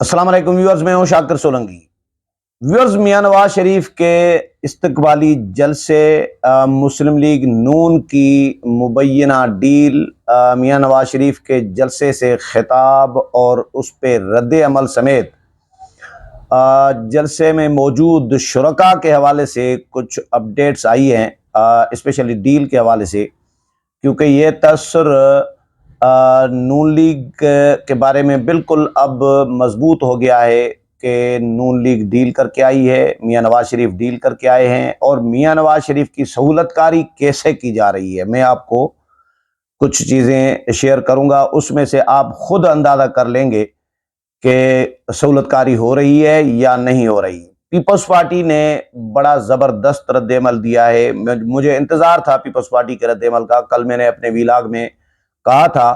السلام علیکم ویورز، میں ہوں شاکر سولنگی۔ ویورز، میاں نواز شریف کے استقبالی جلسے، مسلم لیگ نون کی مبینہ ڈیل، میاں نواز شریف کے جلسے سے خطاب اور اس پہ رد عمل سمیت جلسے میں موجود شرکاء کے حوالے سے کچھ اپڈیٹس آئی ہیں، اسپیشلی ڈیل کے حوالے سے، کیونکہ یہ تاثر نون لیگ کے بارے میں بالکل اب مضبوط ہو گیا ہے کہ نون لیگ ڈیل کر کے آئی ہے، میاں نواز شریف ڈیل کر کے آئے ہیں، اور میاں نواز شریف کی سہولت کاری کیسے کی جا رہی ہے۔ میں آپ کو کچھ چیزیں شیئر کروں گا، اس میں سے آپ خود اندازہ کر لیں گے کہ سہولت کاری ہو رہی ہے یا نہیں ہو رہی۔ پیپلز پارٹی نے بڑا زبردست رد عمل دیا ہے۔ مجھے انتظار تھا پیپلز پارٹی کے رد عمل کا۔ کل میں نے اپنے ویلاگ میں کہا تھا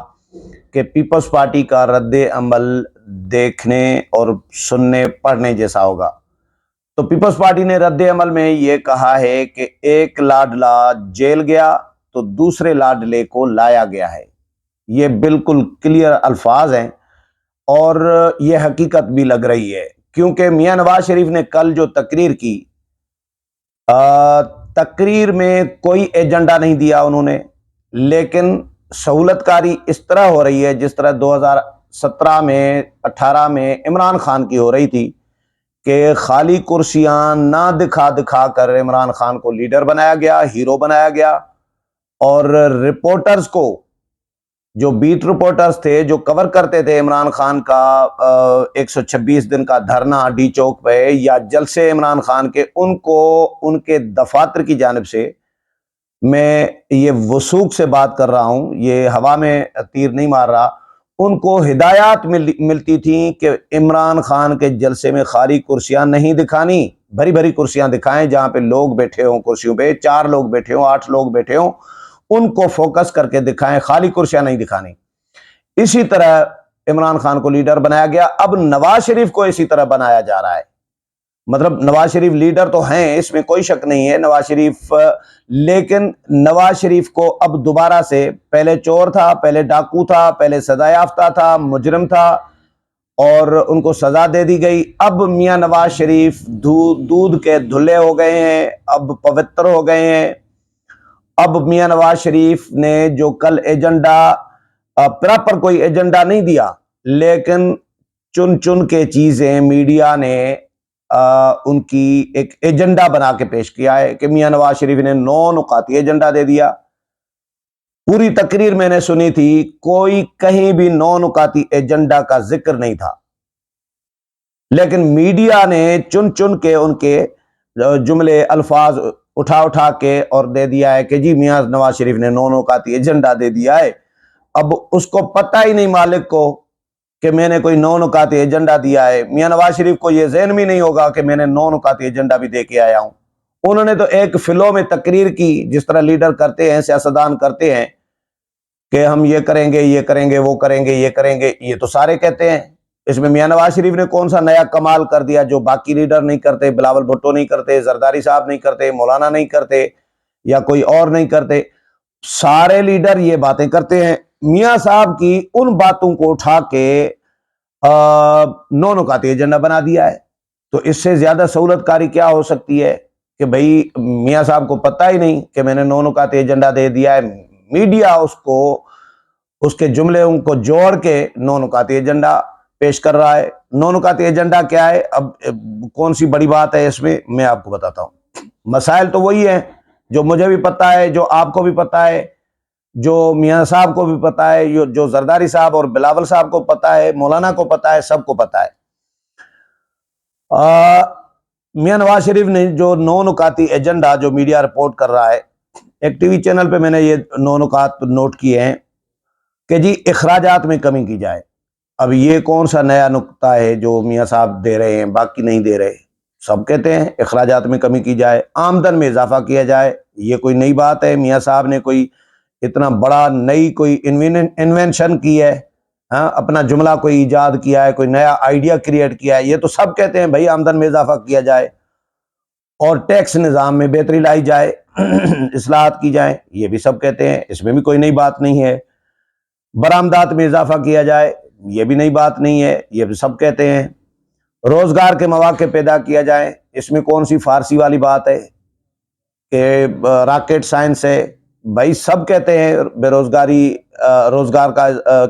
کہ پیپلز پارٹی کا رد عمل دیکھنے اور سننے پڑھنے جیسا ہوگا۔ تو پیپلز پارٹی نے رد عمل میں یہ کہا ہے کہ ایک لاڈلا جیل گیا تو دوسرے لاڈلے کو لایا گیا ہے۔ یہ بالکل کلیئر الفاظ ہیں اور یہ حقیقت بھی لگ رہی ہے، کیونکہ میاں نواز شریف نے کل جو تقریر کی، تقریر میں کوئی ایجنڈا نہیں دیا انہوں نے، لیکن سہولت کاری اس طرح ہو رہی ہے جس طرح 2017 میں 18 میں عمران خان کی ہو رہی تھی کہ خالی کرسیاں نہ دکھا دکھا کر عمران خان کو لیڈر بنایا گیا، ہیرو بنایا گیا، اور رپورٹرز کو، جو بیٹ رپورٹرز تھے جو کور کرتے تھے عمران خان کا 126 دن کا دھرنا ڈی چوک پہ یا جلسے عمران خان کے، ان کو ان کے دفاتر کی جانب سے، میں یہ وثوق سے بات کر رہا ہوں، یہ ہوا میں تیر نہیں مار رہا، ان کو ہدایات ملتی تھیں کہ عمران خان کے جلسے میں خالی کرسیاں نہیں دکھانی، بھری بھری کرسیاں دکھائیں جہاں پہ لوگ بیٹھے ہوں، کرسیوں پہ 4 لوگ بیٹھے ہوں، 8 لوگ بیٹھے ہوں، ان کو فوکس کر کے دکھائیں، خالی کرسیاں نہیں دکھانی۔ اسی طرح عمران خان کو لیڈر بنایا گیا، اب نواز شریف کو اسی طرح بنایا جا رہا ہے۔ مطلب نواز شریف لیڈر تو ہیں، اس میں کوئی شک نہیں ہے نواز شریف، لیکن نواز شریف کو اب دوبارہ سے، پہلے چور تھا، پہلے ڈاکو تھا، پہلے سزا یافتہ تھا، مجرم تھا اور ان کو سزا دے دی گئی، اب میاں نواز شریف دودھ کے دھلے ہو گئے ہیں، اب پوتر ہو گئے ہیں۔ اب میاں نواز شریف نے جو کل ایجنڈا، پراپر کوئی ایجنڈا نہیں دیا، لیکن چن چن کے چیزیں میڈیا نے ان کی ایک ایجنڈا بنا کے پیش کیا ہے کہ میاں نواز شریف نے 9 نکاتی ایجنڈا دے دیا۔ پوری تقریر میں نے سنی تھی، کوئی کہیں بھی 9 نکاتی ایجنڈا کا ذکر نہیں تھا، لیکن میڈیا نے چن چن کے ان کے جملے، الفاظ اٹھا کے اور دے دیا ہے کہ جی میاں نواز شریف نے 9 نکاتی ایجنڈا دے دیا ہے۔ اب اس کو پتہ ہی نہیں مالک کو کہ میں نے کوئی 9 نکاتی ایجنڈا دیا ہے۔ میاں نواز شریف کو یہ ذہن میں نہیں ہوگا کہ میں نے 9 نکاتی ایجنڈا بھی دے کے آیا ہوں۔ انہوں نے تو ایک فلو میں تقریر کی، جس طرح لیڈر کرتے ہیں، سیاستدان کرتے ہیں کہ ہم یہ کریں گے، یہ کریں گے، وہ کریں گے، یہ کریں گے، یہ تو سارے کہتے ہیں۔ اس میں میاں نواز شریف نے کون سا نیا کمال کر دیا جو باقی لیڈر نہیں کرتے، بلاول بھٹو نہیں کرتے، زرداری صاحب نہیں کرتے، مولانا نہیں کرتے، یا کوئی اور نہیں کرتے؟ سارے لیڈر یہ باتیں کرتے ہیں۔ میاں صاحب کی ان باتوں کو اٹھا کے 9 نکاتی ایجنڈا بنا دیا ہے۔ تو اس سے زیادہ سہولت کاری کیا ہو سکتی ہے کہ بھئی میاں صاحب کو پتہ ہی نہیں کہ میں نے 9 نکاتی ایجنڈا دے دیا ہے، میڈیا اس کو، اس کے جملے ان کو جوڑ کے 9 نکاتی ایجنڈا پیش کر رہا ہے۔ 9 نکاتی ایجنڈا کیا ہے؟ اب کون سی بڑی بات ہے اس میں آپ کو بتاتا ہوں۔ مسائل تو وہی ہیں جو مجھے بھی پتہ ہے، جو آپ کو بھی پتہ ہے، جو میاں صاحب کو بھی پتہ ہے، جو زرداری صاحب اور بلاول صاحب کو پتہ ہے، مولانا کو پتہ ہے، سب کو پتہ ہے۔ میاں نواز شریف نے جو 9 نکاتی ایجنڈا جو میڈیا رپورٹ کر رہا ہے، ایک ٹی وی چینل پہ میں نے یہ 9 نکات نوٹ کیے ہیں کہ جی اخراجات میں کمی کی جائے۔ اب یہ کون سا نیا نکتہ ہے جو میاں صاحب دے رہے ہیں، باقی نہیں دے رہے؟ سب کہتے ہیں اخراجات میں کمی کی جائے، آمدن میں اضافہ کیا جائے۔ یہ کوئی نئی بات ہے؟ میاں صاحب نے کوئی اتنا بڑا نئی کوئی انوینشن کی ہے؟ اپنا جملہ کوئی ایجاد کیا ہے، کوئی نیا آئیڈیا کریٹ کیا ہے؟ یہ تو سب کہتے ہیں بھائی آمدن میں اضافہ کیا جائے اور ٹیکس نظام میں بہتری لائی جائے، اصلاحات کی جائیں، یہ بھی سب کہتے ہیں، اس میں بھی کوئی نئی بات نہیں ہے۔ برآمدات میں اضافہ کیا جائے، یہ بھی نئی بات نہیں ہے، یہ بھی سب کہتے ہیں۔ روزگار کے مواقع پیدا کیا جائیں. اس میں کون سی فارسی والی بات ہے کہ راکٹ سائنس ہے؟ بھائی سب کہتے ہیں بے روزگاری، روزگار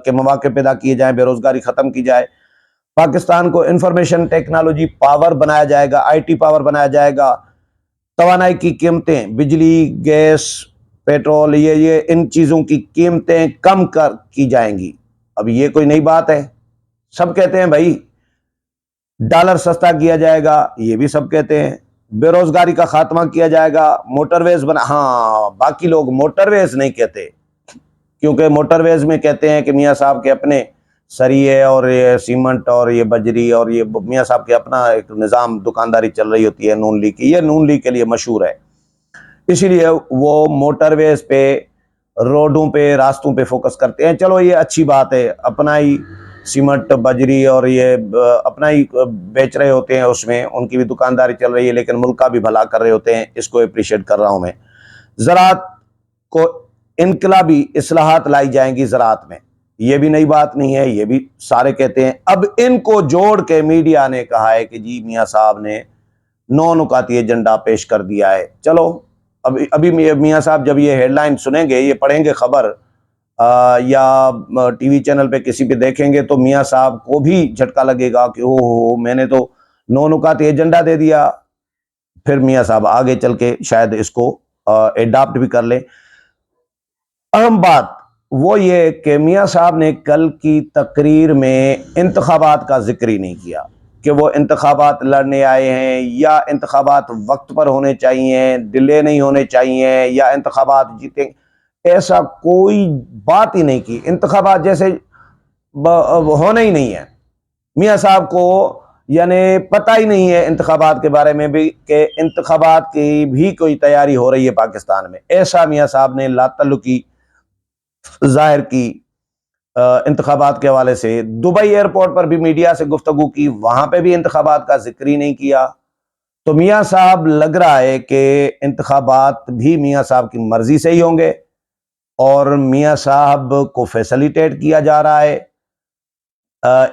کے مواقع پیدا کیے جائیں، بے روزگاری ختم کی جائے. پاکستان کو انفارمیشن ٹیکنالوجی پاور بنایا جائے گا، آئی ٹی پاور بنایا جائے گا. توانائی کی قیمتیں، بجلی، گیس، پیٹرول، یہ ان چیزوں کی قیمتیں کم کی جائیں گی. اب یہ کوئی نئی بات ہے؟ سب کہتے ہیں بھائی ڈالر سستا کیا جائے گا، یہ بھی سب کہتے ہیں. بے روزگاری کا خاتمہ کیا جائے گا، موٹر ویز ہاں باقی لوگ موٹر ویز نہیں کہتے، کیونکہ موٹر ویز میں کہتے ہیں کہ میاں صاحب کے اپنے سریے اور یہ سیمنٹ اور یہ بجری اور یہ میاں صاحب کے اپنا ایک نظام دکانداری چل رہی ہوتی ہے نون لیگ کی. یہ نون لیگ کے لیے مشہور ہے، اسی لیے وہ موٹر ویز پہ، روڈوں پہ، راستوں پہ فوکس کرتے ہیں. چلو یہ اچھی بات ہے، اپنا ہی سیمنٹ بجری اور یہ اپنا ہی بیچ رہے ہوتے ہیں، اس میں ان کی بھی دکانداری چل رہی ہے، لیکن ملک کا بھی بھلا کر رہے ہوتے ہیں. اس کو اپریشیٹ کر رہا ہوں میں. زراعت کو انقلابی اصلاحات لائی جائیں گی زراعت میں، یہ بھی نئی بات نہیں ہے، یہ بھی سارے کہتے ہیں. اب ان کو جوڑ کے میڈیا نے کہا ہے کہ جی میاں صاحب نے 9 نکاتی ایجنڈا پیش کر دیا ہے. چلو ابھی میاں صاحب جب یہ ہیڈ لائن سنیں گے، یہ پڑھیں گے خبر یا ٹی وی چینل پہ کسی پہ دیکھیں گے، تو میاں صاحب کو بھی جھٹکا لگے گا کہ اوہ میں نے تو 9 نکاتی ایجنڈا دے دیا. پھر میاں صاحب آگے چل کے شاید اس کو اڈاپٹ بھی کر لیں. اہم بات وہ یہ کہ میاں صاحب نے کل کی تقریر میں انتخابات کا ذکر ہی نہیں کیا کہ وہ انتخابات لڑنے آئے ہیں یا انتخابات وقت پر ہونے چاہیے، ڈیلے نہیں ہونے چاہیے، یا انتخابات جیتیں. ایسا کوئی بات ہی نہیں کی. انتخابات جیسے ہونا ہی نہیں ہے. میاں صاحب کو یعنی پتہ ہی نہیں ہے انتخابات کے بارے میں بھی کہ انتخابات کی بھی کوئی تیاری ہو رہی ہے پاکستان میں. ایسا میاں صاحب نے لا تعلقی ظاہر کی انتخابات کے حوالے سے. دبئی ایئرپورٹ پر بھی میڈیا سے گفتگو کی، وہاں پہ بھی انتخابات کا ذکر ہی نہیں کیا. تو میاں صاحب لگ رہا ہے کہ انتخابات بھی میاں صاحب کی مرضی سے ہی ہوں گے، اور میاں صاحب کو فیسلیٹیٹ کیا جا رہا ہے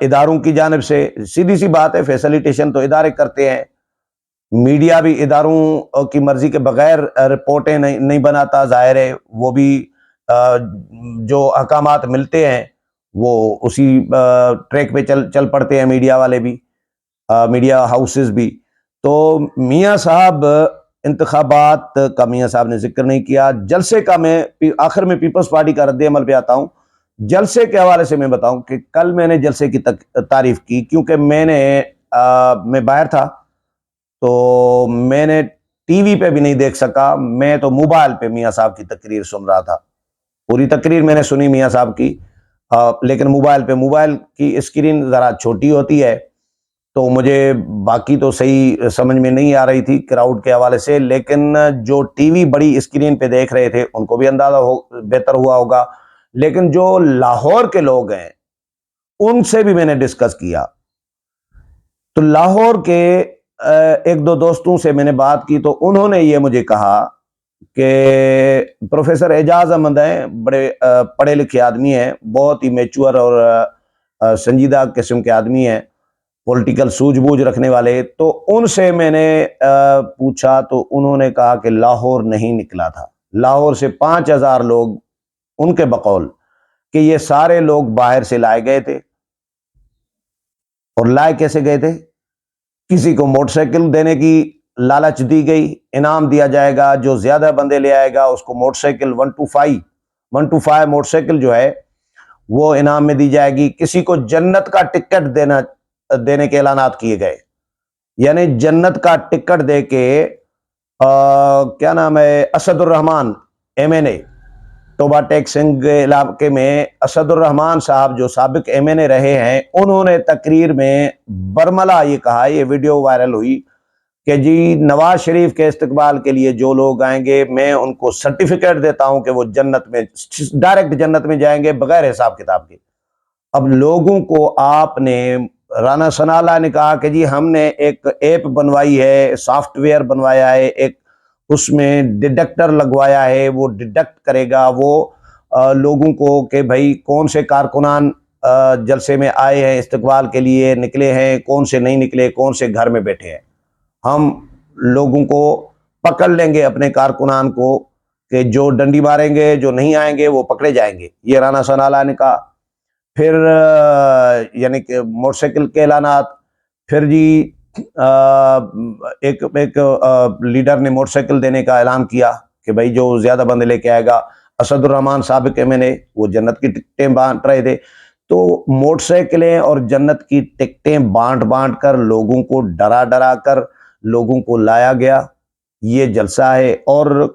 اداروں کی جانب سے. سیدھی سی بات ہے، فیسلیٹیشن تو ادارے کرتے ہیں، میڈیا بھی اداروں کی مرضی کے بغیر رپورٹیں نہیں بناتا. ظاہر ہے وہ بھی جو احکامات ملتے ہیں وہ اسی ٹریک پہ چل پڑتے ہیں، میڈیا والے بھی، میڈیا ہاؤسز بھی. تو میاں صاحب انتخابات کا میاں صاحب نے ذکر نہیں کیا. جلسے کا میں آخر میں پیپلز پارٹی کا رد عمل پہ آتا ہوں. جلسے کے حوالے سے میں بتاؤں کہ کل میں نے جلسے کی تعریف کی، کیونکہ میں باہر تھا تو میں نے ٹی وی پہ بھی نہیں دیکھ سکا. میں تو موبائل پہ میاں صاحب کی تقریر سن رہا تھا. پوری تقریر میں نے سنی میاں صاحب کی، لیکن موبائل پہ. موبائل کی اسکرین ذرا چھوٹی ہوتی ہے تو مجھے باقی تو صحیح سمجھ میں نہیں آ رہی تھی کراؤڈ کے حوالے سے، لیکن جو ٹی وی بڑی اسکرین پہ دیکھ رہے تھے ان کو بھی اندازہ بہتر ہوا ہوگا. لیکن جو لاہور کے لوگ ہیں ان سے بھی میں نے ڈسکس کیا، تو لاہور کے ایک دو دوستوں سے میں نے بات کی تو انہوں نے یہ مجھے کہا کہ پروفیسر اعجاز احمد ہیں، بڑے پڑھے لکھے آدمی ہیں، بہت ہی میچور اور سنجیدہ قسم کے آدمی ہیں، پولیٹیکل سوجھ بوجھ رکھنے والے. تو ان سے میں نے پوچھا تو انہوں نے کہا کہ لاہور نہیں نکلا تھا. لاہور سے 5000 لوگ ان کے بقول کہ یہ سارے لوگ باہر سے لائے گئے تھے. اور لائے کیسے گئے تھے؟ کسی کو موٹر سائیکل دینے کی لالچ دی گئی، انعام دیا جائے گا، جو زیادہ بندے لے آئے گا اس کو موٹر سائیکل 125 موٹر سائیکل جو ہے وہ انعام میں دی جائے گی. کسی کو جنت کا ٹکٹ دینے کے اعلانات کیے گئے، یعنی جنت کا ٹکٹ دے کے کیا نام ہے، اسد الرحمان ایم این اے، ٹوبا ٹیک سنگھ علاقے میں اسد الرحمان صاحب جو سابق ایم این اے رہے ہیں، انہوں نے تقریر میں برملا یہ کہا، یہ ویڈیو وائرل ہوئی کہ جی نواز شریف کے استقبال کے لیے جو لوگ آئیں گے میں ان کو سرٹیفکیٹ دیتا ہوں کہ وہ جنت میں ڈائریکٹ جنت میں جائیں گے بغیر حساب کتاب کے. اب لوگوں کو آپ نے، رانا ثناء اللہ نے کہا کہ جی ہم نے ایک ایپ بنوائی ہے، سافٹ ویئر بنوایا ہے، ایک اس میں ڈیڈکٹر لگوایا ہے، وہ ڈیڈکٹ کرے گا وہ لوگوں کو کہ بھائی کون سے کارکنان جلسے میں آئے ہیں، استقبال کے لیے نکلے ہیں، کون سے نہیں نکلے، کون سے گھر میں بیٹھے ہیں. ہم لوگوں کو پکڑ لیں گے، اپنے کارکنان کو، کہ جو ڈنڈی ماریں گے، جو نہیں آئیں گے وہ پکڑے جائیں گے. یہ رانا ثناءاللہ نے کہا. پھر یعنی کہ موٹر سائیکل کے اعلانات. پھر جی ایک لیڈر نے موٹر سائیکل دینے کا اعلان کیا کہ بھائی جو زیادہ بندے لے کے آئے گا. اسد الرحمان سابق ایم این اے وہ جنت کی ٹکٹیں بانٹ رہے تھے. تو موٹر سائیکلیں اور جنت کی ٹکٹیں بانٹ کر لوگوں کو ڈرا کر لوگوں کو لایا گیا. یہ جلسہ ہے. اور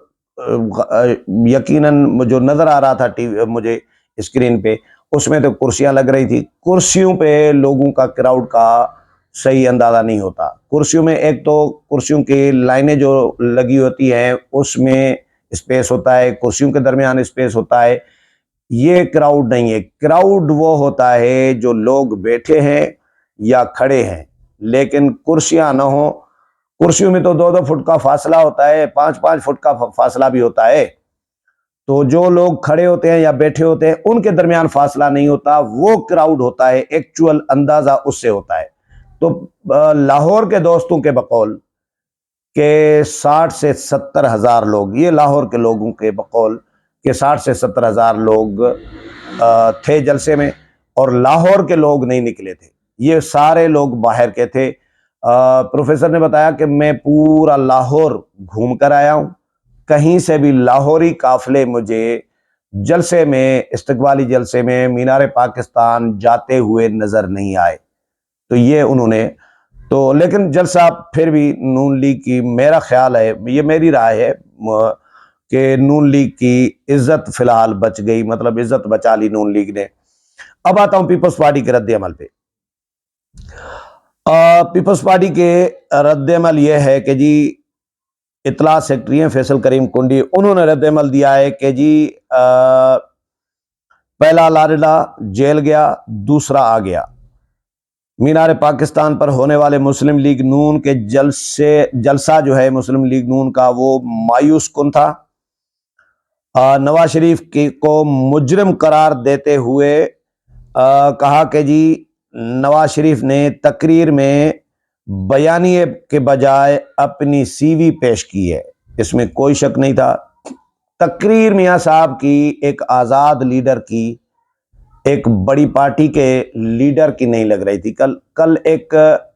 یقیناً جو نظر آ رہا تھا مجھے اسکرین پہ، اس میں تو کرسیاں لگ رہی تھی. کرسیوں پہ لوگوں کا کراؤڈ کا صحیح اندازہ نہیں ہوتا. کرسیوں میں ایک تو کرسیوں کی لائنیں جو لگی ہوتی ہیں اس میں اسپیس ہوتا ہے، کرسیوں کے درمیان اسپیس ہوتا ہے. یہ کراؤڈ نہیں ہے. کراؤڈ وہ ہوتا ہے جو لوگ بیٹھے ہیں یا کھڑے ہیں، لیکن کرسیاں نہ ہوں. کرسیوں میں تو 2-2 فٹ کا فاصلہ ہوتا ہے، 5-5 فٹ کا فاصلہ بھی ہوتا ہے. تو جو لوگ کھڑے ہوتے ہیں یا بیٹھے ہوتے ہیں ان کے درمیان فاصلہ نہیں ہوتا. وہ کراؤڈ ہوتا ہے، ایکچول اندازہ اس سے ہوتا ہے. تو لاہور کے دوستوں کے بقول کہ 60 سے 70 ہزار لوگ، یہ لاہور کے لوگوں کے بقول کہ 60 سے 70 ہزار لوگ تھے جلسے میں، اور لاہور کے لوگ نہیں نکلے تھے. یہ سارے لوگ باہر کے تھے. پروفیسر نے بتایا کہ میں پورا لاہور گھوم کر آیا ہوں، کہیں سے بھی لاہوری قافلے مجھے جلسے میں، استقبالی جلسے میں مینار پاکستان جاتے ہوئے نظر نہیں آئے. تو یہ انہوں نے تو، لیکن جلسہ پھر بھی نون لیگ کی، میرا خیال ہے، یہ میری رائے ہے کہ نون لیگ کی عزت فی الحال بچ گئی، مطلب عزت بچا لی نون لیگ نے. اب آتا ہوں پیپلز پارٹی کے رد عمل پہ. پیپلز پارٹی کے رد عمل یہ ہے کہ جی اطلاع سیکرٹری ہیں فیصل کریم کنڈی، انہوں نے رد عمل دیا ہے کہ جی پہلا لاڈلا جیل گیا، دوسرا آ گیا. مینار پاکستان پر ہونے والے مسلم لیگ نون کے جلسہ جو ہے مسلم لیگ نون کا، وہ مایوس کن تھا. نواز شریف کو مجرم قرار دیتے ہوئے کہا کہ جی نواز شریف نے تقریر میں بیانیے کے بجائے اپنی سی وی پیش کی ہے. اس میں کوئی شک نہیں تھا. تقریر میاں صاحب کی ایک آزاد لیڈر کی، ایک بڑی پارٹی کے لیڈر کی نہیں لگ رہی تھی. کل ایک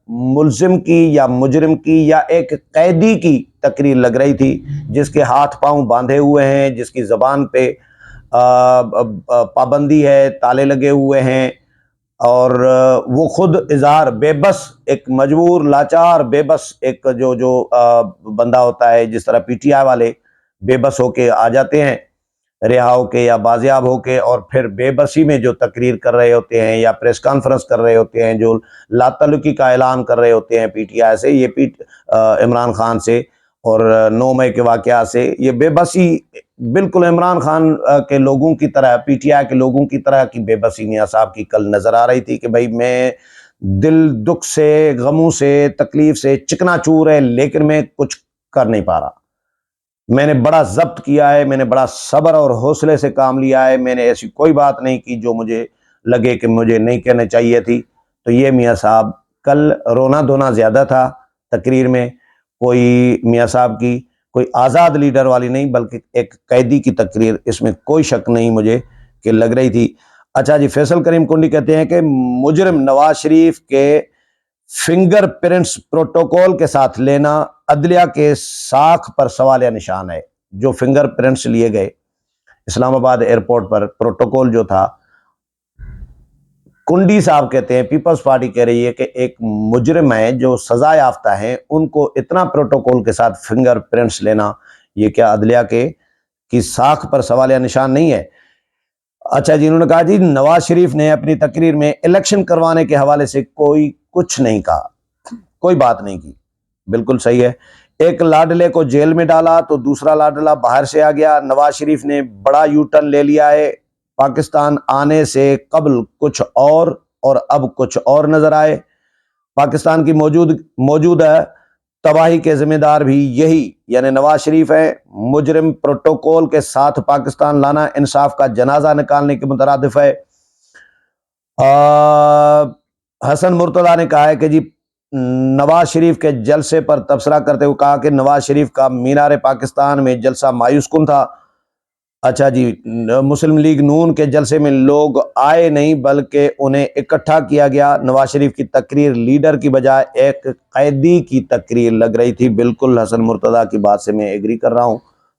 ملزم کی یا مجرم کی یا ایک قیدی کی تقریر لگ رہی تھی، جس کے ہاتھ پاؤں باندھے ہوئے ہیں، جس کی زبان پہ پابندی ہے، تالے لگے ہوئے ہیں، اور وہ خود اظہار بے بس، ایک مجبور لاچار بے بس ایک جو بندہ ہوتا ہے، جس طرح پی ٹی آئی والے بے بس ہو کے آ جاتے ہیں رہا ہو کے یا بازیاب ہو کے، اور پھر بے بسی میں جو تقریر کر رہے ہوتے ہیں یا پریس کانفرنس کر رہے ہوتے ہیں، جو لا تعلقی کا اعلان کر رہے ہوتے ہیں پی ٹی آئی سے، یہ عمران خان سے اور 9 مئی کے واقعات سے. یہ بے بسی بالکل عمران خان کے لوگوں کی طرح، پی ٹی آئی کے لوگوں کی طرح کی بے بسی میاں صاحب کی کل نظر آ رہی تھی کہ بھائی میں دل دکھ سے، غموں سے، تکلیف سے چکنا چور ہے، لیکن میں کچھ کر نہیں پا رہا. میں نے بڑا ضبط کیا ہے، میں نے بڑا صبر اور حوصلے سے کام لیا ہے، میں نے ایسی کوئی بات نہیں کی جو مجھے لگے کہ مجھے نہیں کہنا چاہیے تھی. تو یہ میاں صاحب کل رونا دھونا زیادہ تھا تقریر میں. کوئی میاں صاحب کی کوئی آزاد لیڈر والی نہیں، بلکہ ایک قیدی کی تقریر، اس میں کوئی شک نہیں مجھے کہ لگ رہی تھی. اچھا جی، فیصل کریم کنڈی کہتے ہیں کہ مجرم نواز شریف کے فنگر پرنٹس پروٹوکول کے ساتھ لینا عدلیہ کے ساکھ پر سوالیہ نشان ہے. جو فنگر پرنٹس لیے گئے اسلام آباد ایئرپورٹ پر، پروٹوکول جو تھا، کنڈی صاحب کہتے ہیں، پیپلز پارٹی کہہ رہی ہے کہ ایک مجرم ہے جو سزا یافتہ ہیں، ان کو اتنا پروٹوکول کے ساتھ فنگر پرنٹس لینا، یہ کیا عدلیہ کی ساکھ پر سوالیہ نشان نہیں ہے؟ اچھا جی، انہوں نے کہا جی نواز شریف نے اپنی تقریر میں الیکشن کروانے کے حوالے سے کچھ نہیں کہا، کوئی بات نہیں کی. بالکل صحیح ہے. ایک لاڈلے کو جیل میں ڈالا تو دوسرا لاڈلہ باہر سے آ گیا. نواز شریف نے بڑا یو ٹرن لے لیا ہے. پاکستان آنے سے قبل کچھ اور اب کچھ اور نظر آئے. پاکستان کی موجودہ تباہی کے ذمہ دار بھی یہی یعنی نواز شریف ہے. مجرم پروٹوکول کے ساتھ پاکستان لانا انصاف کا جنازہ نکالنے کے مترادف ہے. حسن مرتضیٰ نے کہا ہے کہ جی نواز شریف کے جلسے پر تبصرہ کرتے ہوئے کہا کہ نواز شریف کا مینار پاکستان میں جلسہ مایوس کن تھا۔ اچھا جی، مسلم لیگ نون کے جلسے میں لوگ آئے نہیں بلکہ انہیں اکٹھا کیا گیا۔ نواز شریف کی تقریر لیڈر کی بجائے ایک قیدی کی تقریر لگ رہی تھی۔ بالکل حسن مرتضیٰ کی بات سے میں ایگری کر رہا ہوں۔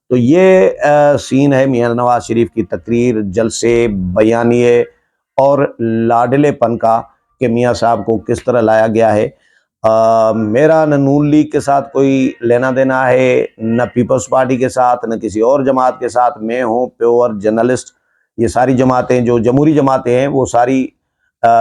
تو یہ سین ہے میاں نواز شریف کی تقریر، جلسے، بیانیے اور لاڈلے پن کا کہ میاں صاحب کو کس طرح لایا گیا ہے۔ میرا نہ نون لیگ کے ساتھ کوئی لینا دینا ہے، نہ پیپلز پارٹی کے ساتھ، نہ کسی اور جماعت کے ساتھ۔ میں ہوں پیور جرنلسٹ۔ یہ ساری جماعتیں جو جمہوری جماعتیں ہیں وہ ساری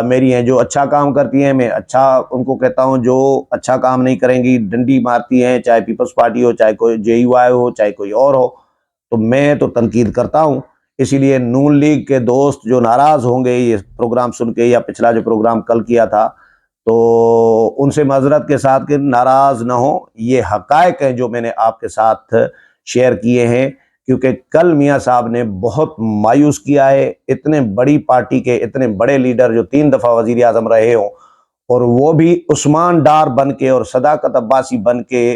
میری ہیں۔ جو اچھا کام کرتی ہیں میں اچھا ان کو کہتا ہوں، جو اچھا کام نہیں کریں گی ڈنڈی مارتی ہیں، چاہے پیپلز پارٹی ہو، چاہے کوئی جے یو آئی ہو، چاہے کوئی اور ہو، تو میں تو تنقید کرتا ہوں۔ اسی لیے نون لیگ کے دوست جو ناراض ہوں گے یہ پروگرام سن کے، یا پچھلا جو پروگرام کل کیا تھا، تو ان سے معذرت کے ساتھ کہ ناراض نہ ہوں۔ یہ حقائق ہیں جو میں نے آپ کے ساتھ شیئر کیے ہیں، کیونکہ کل میاں صاحب نے بہت مایوس کیا ہے۔ اتنے بڑی پارٹی کے اتنے بڑے لیڈر جو 3 دفعہ وزیر اعظم رہے ہوں، اور وہ بھی عثمان ڈار بن کے اور صداقت عباسی بن کے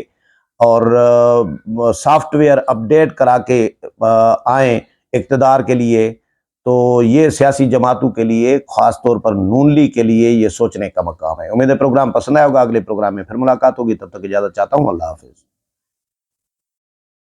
اور سافٹ ویئر اپڈیٹ کرا کے آئیں اقتدار کے لیے، تو یہ سیاسی جماعتوں کے لیے، خاص طور پر نون لیگ کے لیے، یہ سوچنے کا مقام ہے۔ امید ہے پروگرام پسند آیا ہوگا۔ اگلے پروگرام میں پھر ملاقات ہوگی، تب تک اجازت چاہتا ہوں۔ اللہ حافظ۔